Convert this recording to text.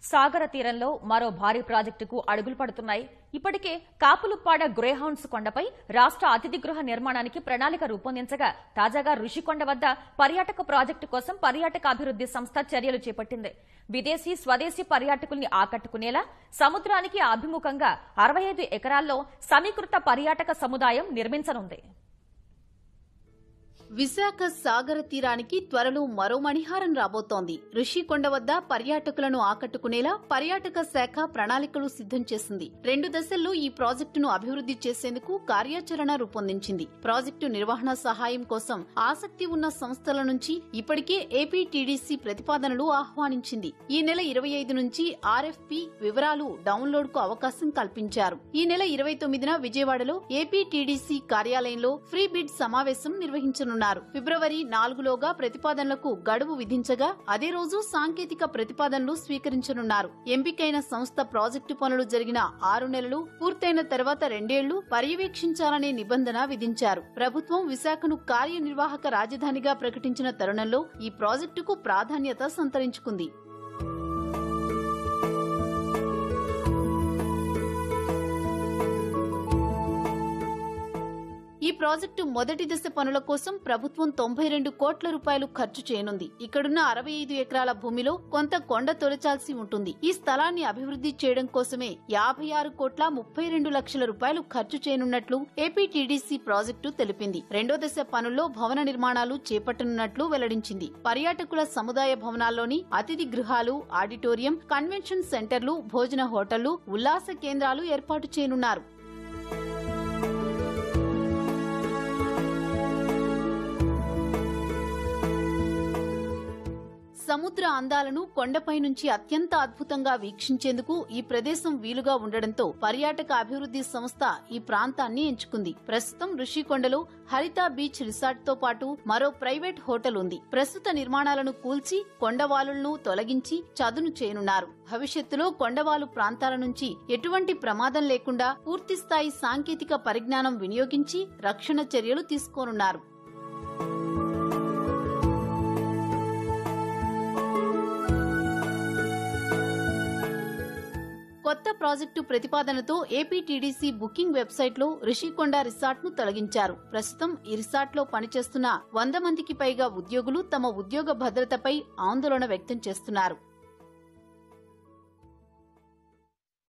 సాగర తీరంలో మరో భారీ ప్రాజెక్టుకు అడుగులు పడుతున్నాయి. ఇప్పటికే కాపులుప్పాడ గ్రేహౌండ్స్ కొండపై రాష్ట్ర అతిథి గృహ నిర్మాణానికి ప్రణాళిక రూపొందించగా తాజాగా రుషికొండ వద్ద పర్యాటక ప్రాజెక్టు కోసం పర్యాటక అభివృద్ధి సంస్థ చర్యలు చేపట్టింది. విదేశీ స్వదేశీ పర్యాటకుల్ని ఆకట్టుకునేలా సముద్రానికి అభిముఖంగా 65 ఎకరాల్లో సమీకృత పర్యాటక సముదాయం నిర్మించనుంది. విశాఖ సాగర తీరానికి త్వరలో మరో మణిహారం రాబోతోంది. రుషికొండ వద్ద పర్యాటకులను ఆకట్టుకునేలా పర్యాటక శాఖ ప్రణాళికలు సిద్ధం చేసింది. 2 దశల్లో ఈ ప్రాజెక్టును అభివృద్ధి చేసేందుకు కార్యాచరణ రూపొందించింది. ప్రాజెక్టు నిర్వహణ సహాయం కోసం ఆసక్తి ఉన్న సంస్థల నుంచి ఇప్పటికే ఏపీటీడీసీ ప్రతిపాదనలు ఆహ్వానించింది. ఈ నెల 25 నుంచి ఆర్ఎఫ్పీ వివరాలు డౌన్లోడ్ కు అవకాశం కల్పించారు. ఈ నెల 29న విజయవాడలో ఏపీటీడీసీ కార్యాలయంలో ఫ్రీ బిడ్ సమావేశం నిర్వహించనున్నారు. ఫిబ్రవరి 4లోగా ప్రతిపాదనలకు గడువు విధించగా అదే రోజు సాంకేతిక ప్రతిపాదనలు స్వీకరించనున్నారు. ఎంపికైన సంస్థ ప్రాజెక్టు పనులు జరిగిన 6 నెలలు పూర్తయిన తర్వాత 2 ఏళ్లు పర్యవేక్షించాలనే నిబంధన విధించారు. ప్రభుత్వం విశాఖను కార్యనిర్వాహక రాజధానిగా ప్రకటించిన తరుణంలో ఈ ప్రాజెక్టుకు ప్రాధాన్యత సంతరించుకుంది. ఈ ప్రాజెక్టు మొదటి దశ పనుల కోసం ప్రభుత్వం 92 కోట్ల రూపాయలు ఖర్చు చేయనుంది. ఇక్కడున్న 65 ఎకరాల భూమిలో కొంత కొండ తొలచాల్సి ఉంటుంది. ఈ స్థలాన్ని అభివృద్ధి చేయడం కోసమే 56 కోట్ల 32 లక్షల రూపాయలు ఖర్చు చేయనున్నట్లు ఏపీటీడీసీ ప్రాజెక్టు తెలిపింది. 2వ దశ పనుల్లో భవన నిర్మాణాలు చేపట్టనున్నట్లు వెల్లడించింది. పర్యాటకుల సముదాయ భవనాల్లోని అతిథి గృహాలు, ఆడిటోరియం, కన్వెన్షన్ సెంటర్లు, భోజన హోటళ్లు, ఉల్లాస కేంద్రాలు ఏర్పాటు చేయనున్నారు. సముద్ర అందాలను కొండపై నుంచి అత్యంత అద్భుతంగా వీక్షించేందుకు ఈ ప్రదేశం వీలుగా ఉండడంతో పర్యాటక అభివృద్ధి సంస్థ ఈ ప్రాంతాన్ని ఎంచుకుంది. ప్రస్తుతం రుషికొండలో హరిత బీచ్ రిసార్ట్ తో పాటు మరో ప్రైవేట్ హోటల్ ఉంది. ప్రస్తుత నిర్మాణాలను కూల్చి కొండవాలులను తొలగించి చదును చేయనున్నారు. భవిష్యత్తులో కొండవాలు ప్రాంతాల నుంచి ఎటువంటి ప్రమాదం లేకుండా పూర్తిస్థాయి సాంకేతిక పరిజ్ఞానం వినియోగించి రక్షణ చర్యలు తీసుకోనున్నారు. కొత్త ప్రాజెక్టు ప్రతిపాదనతో ఏపీటీడీసీ బుకింగ్ వెబ్సైట్లో రుషికొండ రిసార్ట్ ను తొలగించారు. ప్రస్తుతం ఈ రిసార్ట్ లో పనిచేస్తున్న 100 మందికి పైగా ఉద్యోగులు తమ ఉద్యోగ భద్రతపై ఆందోళన వ్యక్తం చేస్తున్నారు.